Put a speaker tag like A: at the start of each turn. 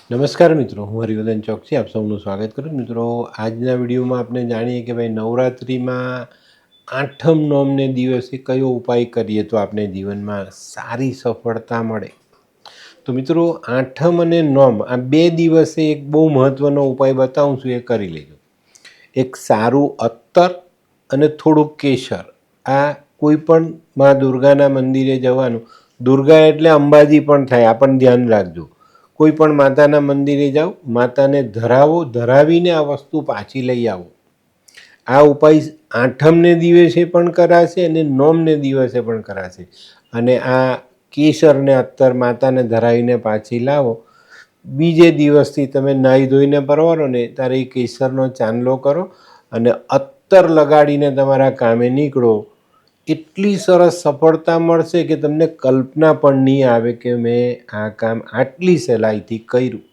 A: નમસ્કાર મિત્રો, હું હરિવર્ધન ચોકસી આપ સૌનું સ્વાગત કરું મિત્રો। આજના વિડીયોમાં આપણે જાણીએ કે ભાઈ નવરાત્રિમાં આઠમ નોમને દિવસે કયો ઉપાય કરીએ તો આપણે જીવનમાં સારી સફળતા મળે। તો મિત્રો, આઠમ અને નોમ આ બે દિવસે એક બહુ મહત્ત્વનો ઉપાય બતાવું છું, એ કરી લેજો। એક સારું અત્તર અને થોડુંક કેસર, આ કોઈ પણ માં દુર્ગાના મંદિરે જવાનું। દુર્ગા એટલે અંબાજી પણ થાય, આ પણ ધ્યાન રાખજો। કોઈ પણ માતાના મંદિરે જાઓ, માતાને ધરાવો, ધરાવીને આ વસ્તુ પાછી લઈ આવો। આ ઉપાય આઠમને દિવસે પણ કરાશે અને નોમને દિવસે પણ કરાશે। અને આ કેસરને અત્તર માતાને ધરાવીને પાછી લાવો, બીજે દિવસથી તમે નાહી ધોઈને પરવારો ને ત્યારે એ કેસરનો ચાંદલો કરો અને અત્તર લગાડીને તમારા કામે નીકળો। એટલી સરસ સફળતા મળશે કે તમને કલ્પના પણ નહીં આવે કે મેં આ કામ આટલી સહેલાઈથી કર્યું।